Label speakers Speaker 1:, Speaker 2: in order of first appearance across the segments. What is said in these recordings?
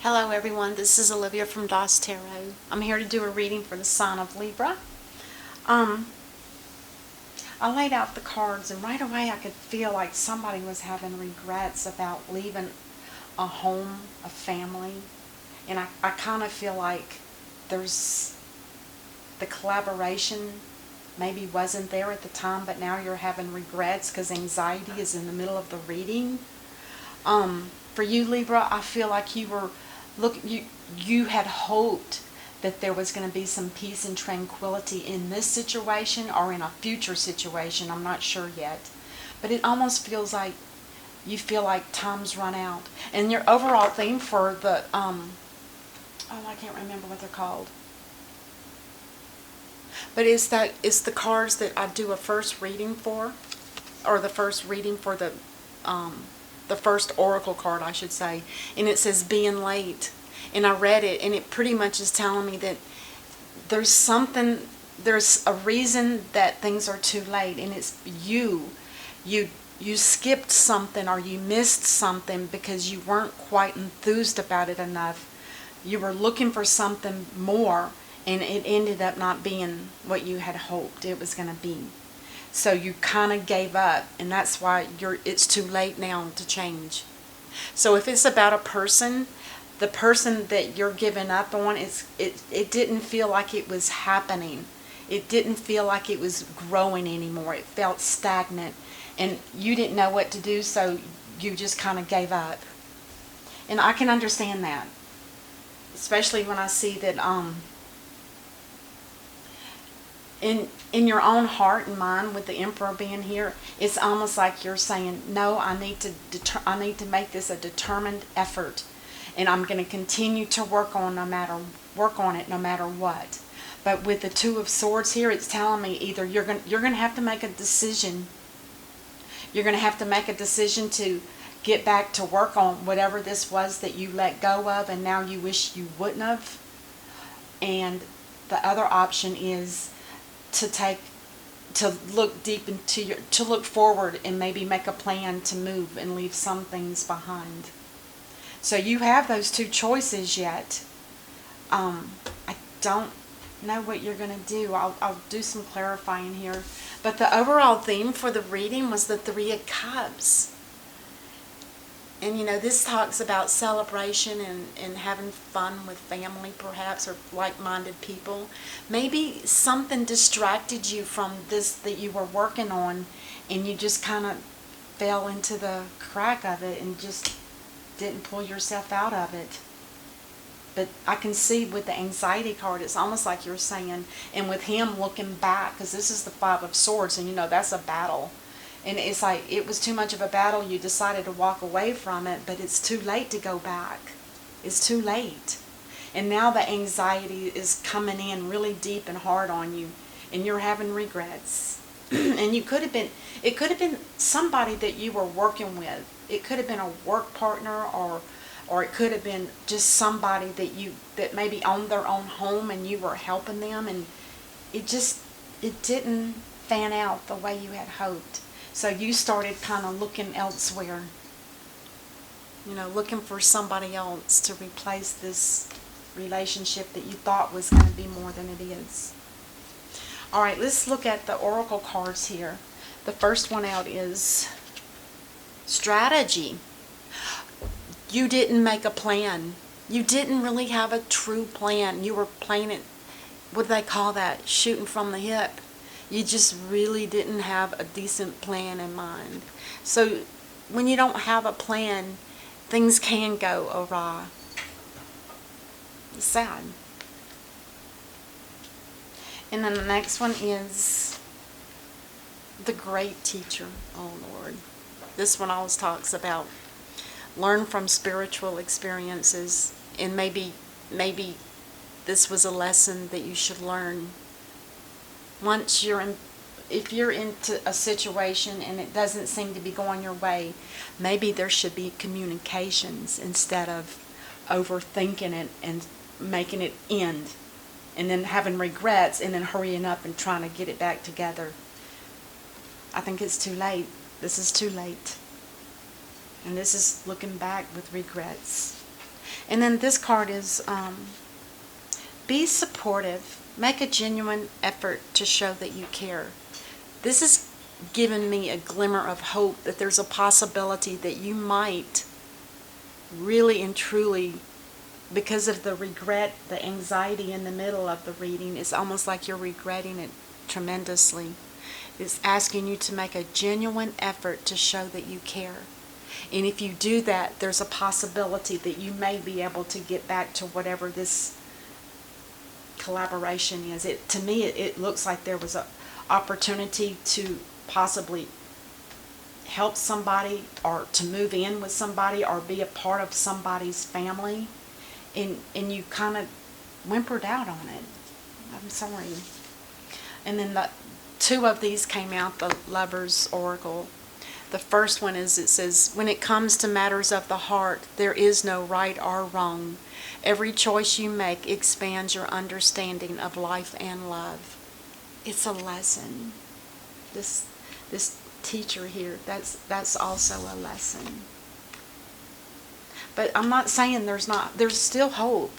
Speaker 1: Hello everyone, this is Olivia from DOS Tarot. I'm here to do a reading for the sign of Libra. I laid out the cards and right away I could feel like somebody was having regrets about leaving a home, a family. And I kind of feel like there's the collaboration maybe wasn't there at the time, but now you're having regrets because anxiety is in the middle of the reading. For you, Libra, I feel like you had hoped that there was going to be some peace and tranquility in this situation or in a future situation. I'm not sure yet. But it almost feels like you feel like time's run out. And your overall theme for the, I can't remember what they're called. But it's the cards that I do a first reading for, or the first reading for the first oracle card, I should say, and it says being late. And I read it, and it pretty much is telling me that there's a reason that things are too late, and it's you skipped something or you missed something because you weren't quite enthused about it enough. You were looking for something more, and it ended up not being what you had hoped it was going to be. So you kind of gave up, and that's why it's too late now to change. So if it's about a person, the person that you're giving up on, it didn't feel like it was happening. It didn't feel like it was growing anymore. It felt stagnant, and you didn't know what to do, so you just kind of gave up. And I can understand that, especially when I see that in your own heart and mind, with the Emperor being here, it's almost like you're saying, no, I need to make this a determined effort, and I'm going to continue to work on it no matter what. But with the Two of Swords here, it's telling me either you're going to have to make a decision. You're going to have to make a decision to get back to work on whatever this was that you let go of and now you wish you wouldn't have. And the other option is to look forward and maybe make a plan to move and leave some things behind. So you have those two choices yet. I don't know what you're going to do. I'll do some clarifying here. But the overall theme for the reading was the Three of Cups. And this talks about celebration and having fun with family perhaps, or like-minded people. Maybe something distracted you from this that you were working on, and you just kind of fell into the crack of it and just didn't pull yourself out of it. But I can see with the anxiety card, it's almost like you're saying, and with him looking back, because this is the Five of Swords, and that's a battle. And it's like it was too much of a battle. You decided to walk away from it, but it's too late to go back. It's too late. And now the anxiety is coming in really deep and hard on you, and you're having regrets. And it could have been somebody that you were working with. It could have been a work partner, or it could have been just somebody that maybe owned their own home and you were helping them, and it didn't fan out the way you had hoped. So you started kind of looking elsewhere, looking for somebody else to replace this relationship that you thought was going to be more than it is. All right, let's look at the oracle cards here. The first one out is strategy. You didn't make a plan. You didn't really have a true plan. You were playing it, what do they call that? Shooting from the hip. You just really didn't have a decent plan in mind. So when you don't have a plan, things can go awry. It's sad. And then the next one is the Great Teacher. Oh Lord. This one always talks about learn from spiritual experiences, and maybe this was a lesson that you should learn. If you're into a situation and it doesn't seem to be going your way, maybe there should be communications instead of overthinking it and making it end, and then having regrets and then hurrying up and trying to get it back together. I think it's too late. This is too late. And this is looking back with regrets. And then this card is be supportive. Make a genuine effort to show that you care. This has given me a glimmer of hope that there's a possibility that you might really and truly, because of the regret, the anxiety in the middle of the reading, it's almost like you're regretting it tremendously. It's asking you to make a genuine effort to show that you care. And if you do that, there's a possibility that you may be able to get back to whatever this collaboration is. To me, it looks like there was an opportunity to possibly help somebody, or to move in with somebody, or be a part of somebody's family, and you kind of whimpered out on it. I'm sorry. And then the two of these came out, the Lover's Oracle. The first one is, it says, when it comes to matters of the heart, there is no right or wrong. Every choice you make expands your understanding of life and love. It's a lesson. This teacher here, that's also a lesson. But I'm not saying there's still hope.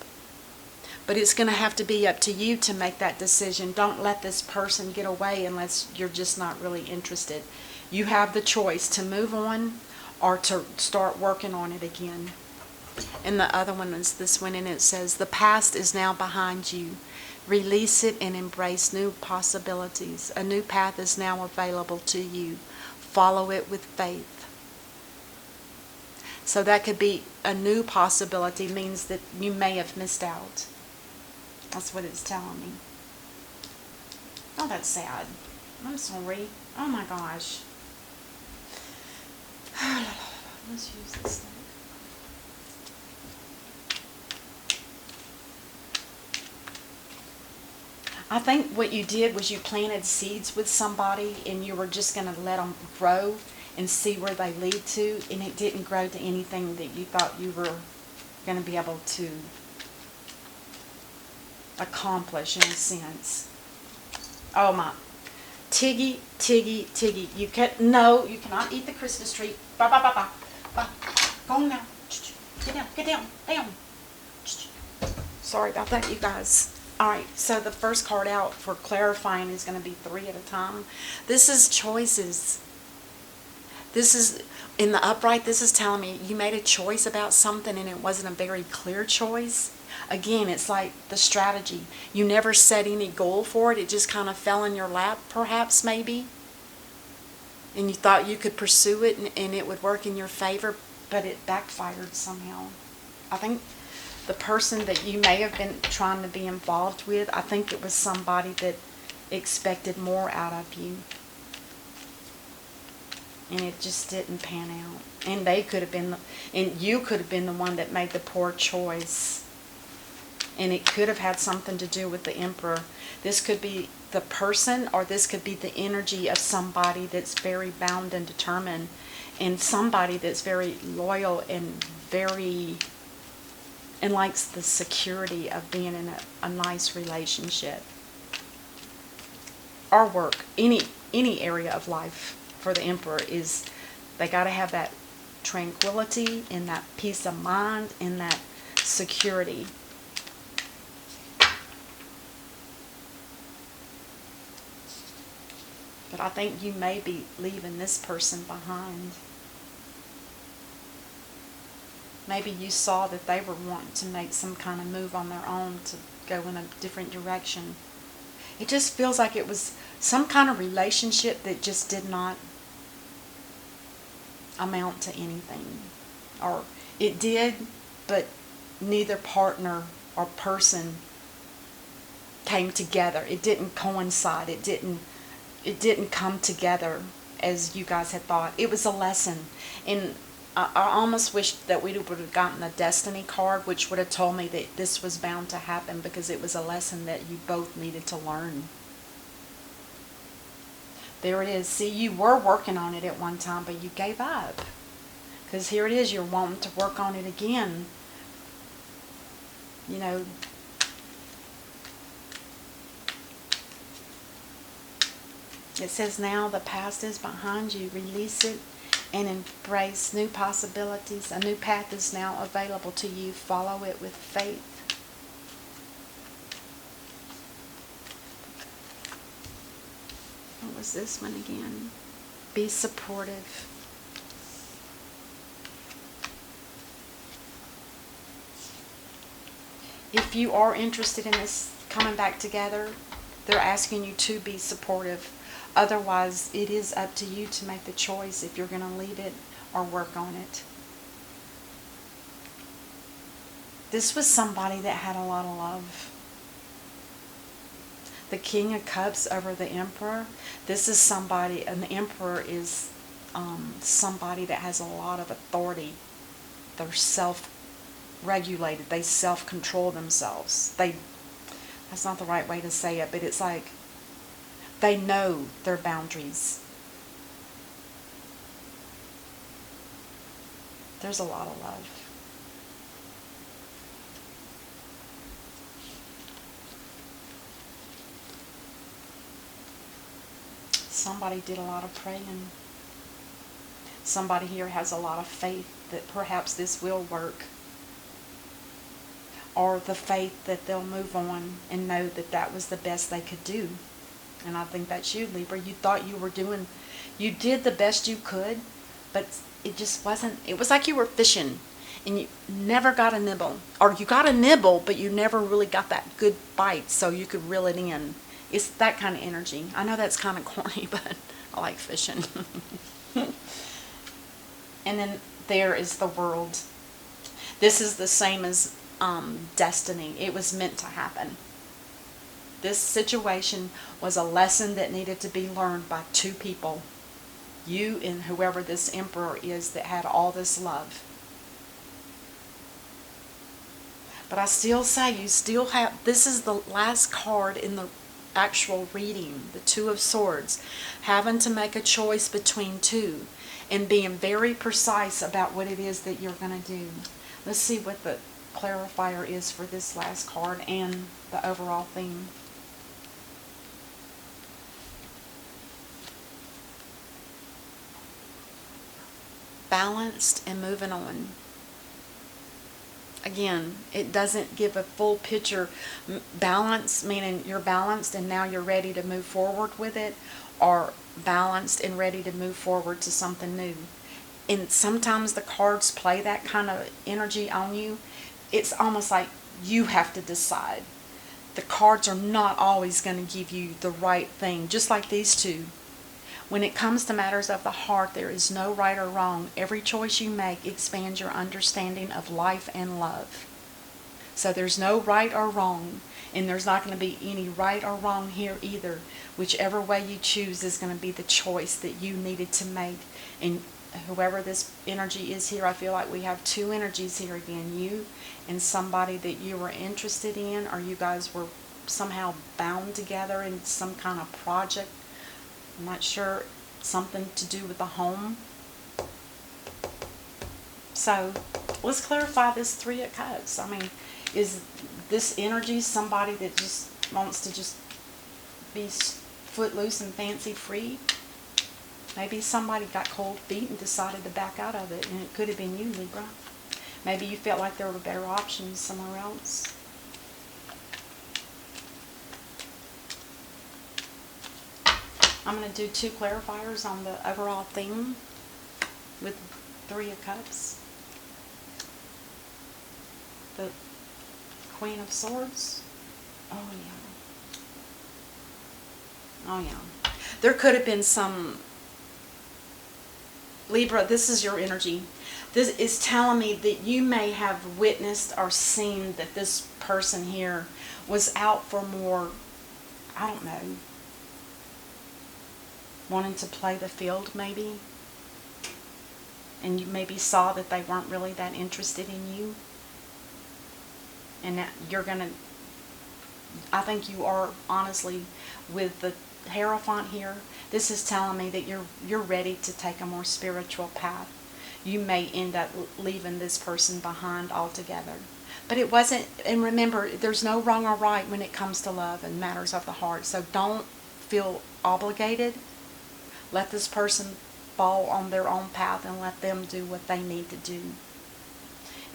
Speaker 1: But it's going to have to be up to you to make that decision. Don't let this person get away unless you're just not really interested. You have the choice to move on or to start working on it again. And the other one is this one, and it says, the past is now behind you. Release it and embrace new possibilities. A new path is now available to you. Follow it with faith. So that could be a new possibility, means that you may have missed out. That's what it's telling me. Oh, that's sad. I'm sorry. Oh my gosh. Let's use this thing. I think what you did was you planted seeds with somebody, and you were just going to let them grow and see where they lead to, and it didn't grow to anything that you thought you were going to be able to accomplish, in a sense. Oh my. Tiggy. You cannot eat the Christmas tree. Bye. Go on now. Get down. Sorry about that, you guys. Alright, so the first card out for clarifying is going to be 3 at a time. This is choices. This is, in the upright, this is telling me you made a choice about something and it wasn't a very clear choice. Again, it's like the strategy. You never set any goal for it. It just kind of fell in your lap, perhaps, maybe. And you thought you could pursue it and it would work in your favor, but it backfired somehow. I think the person that you may have been trying to be involved with, I think it was somebody that expected more out of you. And it just didn't pan out. And they could have been, and you could have been the one that made the poor choice. And it could have had something to do with the Emperor. This could be the person, or this could be the energy of somebody that's very bound and determined, and somebody that's very loyal and likes the security of being in a nice relationship. Or work, any area of life for the Emperor is, they got to have that tranquility and that peace of mind and that security. But I think you may be leaving this person behind. Maybe you saw that they were wanting to make some kind of move on their own to go in a different direction. It just feels like it was some kind of relationship that just did not amount to anything. Or it did, but neither partner or person came together. It didn't coincide. It didn't come together as you guys had thought. It was a lesson. And I almost wish that we would have gotten a destiny card, which would have told me that this was bound to happen, because it was a lesson that you both needed to learn. There it is. See, you were working on it at one time, but you gave up. Because here it is, you're wanting to work on it again. You know, it says now the past is behind you. Release it and embrace new possibilities. A new path is now available to you. Follow it with faith. What was this one again? Be supportive. If you are interested in this coming back together, they're asking you to be supportive. Otherwise, it is up to you to make the choice if you're going to leave it or work on it. This was somebody that had a lot of love. The King of Cups over the Emperor. This is somebody, and the Emperor is somebody that has a lot of authority. They're self-regulated. They self-control themselves. That's not the right way to say it, but it's like they know their boundaries. There's a lot of love. Somebody did a lot of praying. Somebody here has a lot of faith that perhaps this will work. Or the faith that they'll move on and know that that was the best they could do. And I think that's you, Libra. You thought you did the best you could, but it just wasn't. It was like you were fishing and you never got a nibble. Or you got a nibble, but you never really got that good bite so you could reel it in. It's that kind of energy. I know that's kind of corny, but I like fishing. And then there is the World. This is the same as destiny. It was meant to happen. This situation was a lesson that needed to be learned by two people. You and whoever this Emperor is that had all this love. But I still say you still have, this is the last card in the actual reading, the Two of Swords, having to make a choice between two and being very precise about what it is that you're going to do. Let's see what the clarifier is for this last card and the overall theme. Balanced and moving on. Again, it doesn't give a full picture. Balance, meaning you're balanced and now you're ready to move forward with it, or balanced and ready to move forward to something new. And sometimes the cards play that kind of energy on you. It's almost like you have to decide. The cards are not always going to give you the right thing, just like these two. When it comes to matters of the heart, there is no right or wrong. Every choice you make expands your understanding of life and love. So there's no right or wrong, and there's not going to be any right or wrong here either. Whichever way you choose is going to be the choice that you needed to make. And whoever this energy is here, I feel like we have two energies here again. You and somebody that you were interested in, or you guys were somehow bound together in some kind of project. I'm not sure, something to do with the home. So let's clarify this Three of Cups. I mean, is this energy somebody that just wants to just be footloose and fancy free? Maybe somebody got cold feet and decided to back out of it, and it could have been you, Libra. Maybe you felt like there were better options somewhere else. I'm going to do two clarifiers on the overall theme with Three of Cups. The Queen of Swords. Oh, yeah. Oh, yeah. There could have been some... Libra, this is your energy. This is telling me that you may have witnessed or seen that this person here was out for more, I don't know, wanting to play the field maybe, and you maybe saw that they weren't really that interested in you, and that you're gonna, I think you are, honestly, with the Hierophant here, this is telling me that you're ready to take a more spiritual path. You may end up leaving this person behind altogether. But it wasn't, and remember, there's no wrong or right when it comes to love and matters of the heart, so don't feel obligated. Let this person fall on their own path and let them do what they need to do.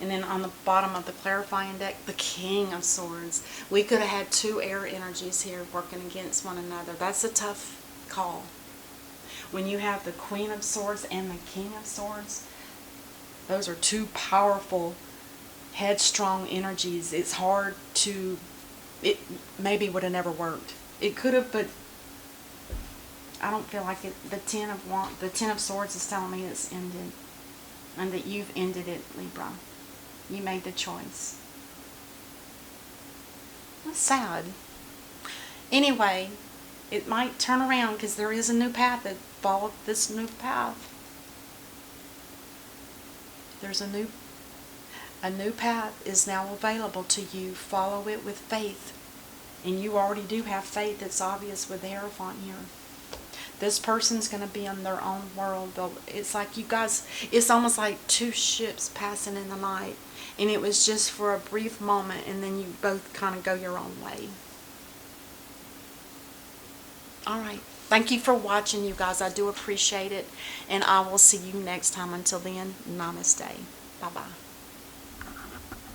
Speaker 1: And then on the bottom of the clarifying deck, the King of Swords. We could have had two air energies here working against one another. That's a tough call. When you have the Queen of Swords and the King of Swords, those are two powerful, headstrong energies. It's hard to, it maybe would have never worked. It could have, but I don't feel like it. The Ten of Swords is telling me it's ended, and that you've ended it, Libra. You made the choice. That's sad. Anyway, it might turn around because there is a new path. That follow this new path. There's a new path is now available to you. Follow it with faith. And you already do have faith. It's obvious with the Hierophant here. This person's going to be in their own world. It's like you guys, it's almost like two ships passing in the night. And it was just for a brief moment, and then you both kind of go your own way. Alright. Thank you for watching, you guys. I do appreciate it. And I will see you next time. Until then, namaste. Bye-bye.